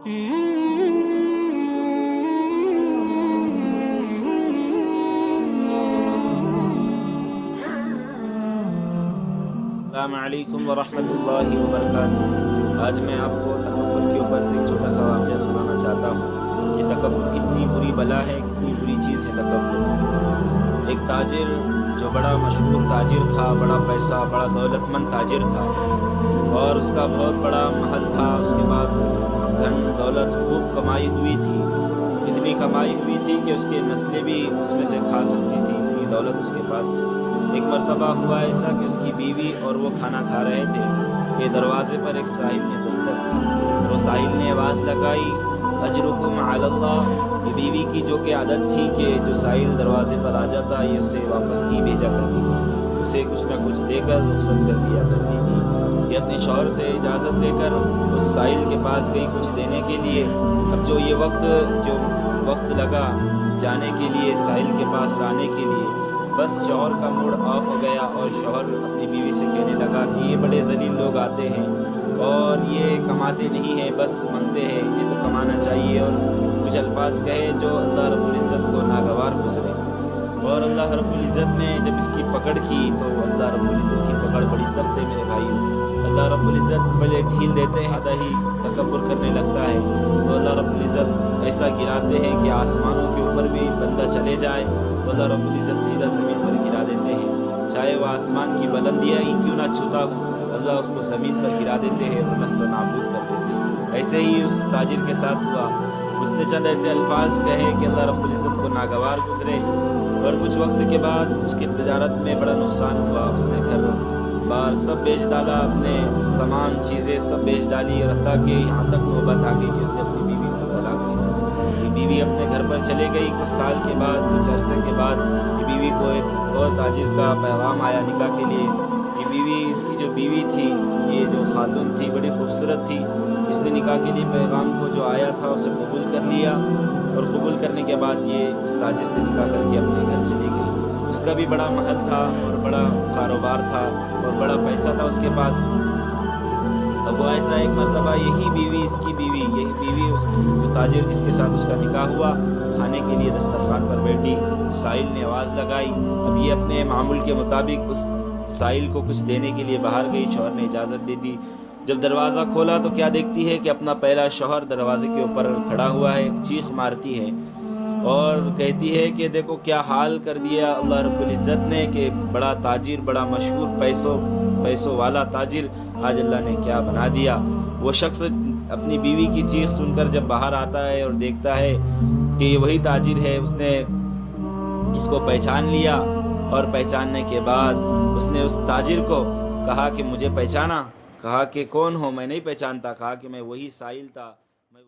السلام علیکم ورحمۃ اللہ وبرکاتہ۔ آج میں آپ کو تکبر کے اوپر سے ایک چھوٹا سا واقعہ سنانا چاہتا ہوں کہ تکبر کتنی بری بلا ہے، کتنی بری چیز ہے تکبر۔ ایک تاجر جو بڑا مشہور تاجر تھا، بڑا پیسہ، بڑا دولت مند تاجر تھا، اور اس کا بہت بڑا محل تھا، اس کے بعد دھن دولت خوب کمائی ہوئی تھی، اتنی کمائی ہوئی تھی کہ اس کے نسلیں بھی اس میں سے کھا سکتی تھی، اتنی دولت اس کے پاس تھی۔ ایک مرتبہ ہوا ایسا کہ اس کی بیوی اور وہ کھانا کھا رہے تھے کہ دروازے پر ایک ساحل نے دستک دی اور وہ ساحل نے آواز لگائی، اجرکم علی اللہ۔ یہ بیوی کی جو کہ عادت تھی کہ جو ساحل دروازے پر آ جاتا یہ اسے واپس نہیں بھیجا کرتی تھی، اسے کچھ نہ کچھ دے کر رخصت کر دیا کرتی تھی۔ یہ اپنے شوہر سے اجازت لے کر اس ساحل کے پاس گئی کچھ دینے کے لیے۔ اب جو وقت لگا جانے کے لیے ساحل کے پاس لانے کے لیے، بس شوہر کا موڈ آف ہو گیا اور شوہر اپنی بیوی سے کہنے لگا کہ یہ بڑے ذلیل لوگ آتے ہیں اور یہ کماتے نہیں ہیں، بس منگتے ہیں، یہ تو کمانا چاہیے، اور کچھ الفاظ کہے جو اللہ رب العزت کو ناگوار گزرے۔ اور اللہ رب العزت نے جب اس کی پکڑ کی تو اللہ رب العزت کی پکڑ بڑی سخت ہے میرے بھائیو۔ اللہ رب العزت پہلے ڈھیل دیتے ہیں، آدھا ہی تکبر کرنے لگتا ہے تو اللہ رب العزت ایسا گراتے ہیں کہ آسمانوں کے اوپر بھی بندہ چلے جائے تو اللہ رب العزت سیدھا زمین پر گرا دیتے ہیں، چاہے وہ آسمان کی بلندیاں ہی کیوں نہ چھوتا ہو، اللہ اس کو زمین پر گرا دیتے ہیں اور نست و نابود کر دیتے ہیں۔ ایسے ہی اس تاجر کے ساتھ ہوا، اس نے چند ایسے الفاظ کہے کہ اللہ رب العزت کو ناگوار گزرے، اور کچھ وقت کے بعد اس کی تجارت میں بڑا نقصان ہوا۔ اس نے گھر بار سب بیچ ڈالا، اپنے تمام چیزیں سب بیچ ڈالی، اور حتیٰ کہ یہاں تک نوبت آ گئی کہ اس نے اپنی بیوی کو طلاق دی۔ بیوی اپنے گھر پر چلے گئی، کچھ سال کے بعد، کچھ عرصے کے بعد یہ بیوی کو ایک اور تاجر کا پیغام آیا نکاح کے لیے۔ یہ بیوی، اس کی جو بیوی تھی، یہ جو خاتون تھی بڑی خوبصورت تھی، اس نے نکاح کے لیے پیغام کو جو آیا تھا اسے قبول کر لیا، اور قبول کرنے کے بعد یہ اس تاجر سے نکاح کر کے اپنے گھر چلی گئی۔ اس کا بھی بڑا محل تھا اور بڑا کاروبار تھا اور بڑا پیسہ تھا اس کے پاس۔ اب وہ ایسا ایک مرتبہ یہی بیوی، اس کی بیوی، یہی بیوی اس جو تاجر جس کے ساتھ اس کا نکاح ہوا، کھانے کے لیے دسترخوان پر بیٹھی، ساحل نے آواز لگائی۔ اب یہ اپنے معمول کے مطابق اس ساحل کو کچھ دینے کے لیے باہر گئی، شوہر نے اجازت دے دی۔ جب دروازہ کھولا تو کیا دیکھتی ہے کہ اپنا پہلا شوہر دروازے کے اوپر کھڑا ہوا ہے، چیخ مارتی ہے اور کہتی ہے کہ دیکھو کیا حال کر دیا اللہ رب العزت نے، کہ بڑا تاجر، بڑا مشہور پیسوں والا تاجر، آج اللہ نے کیا بنا دیا۔ وہ شخص اپنی بیوی کی چیخ سن کر جب باہر آتا ہے اور دیکھتا ہے کہ یہ وہی تاجر ہے، اس نے اس کو پہچان لیا، اور پہچاننے کے بعد اس نے اس تاجر کو کہا کہ مجھے پہچانا؟ کہا کہ کون ہو؟ میں نہیں پہچانتا۔ کہا کہ میں وہی ساحل تھا، میں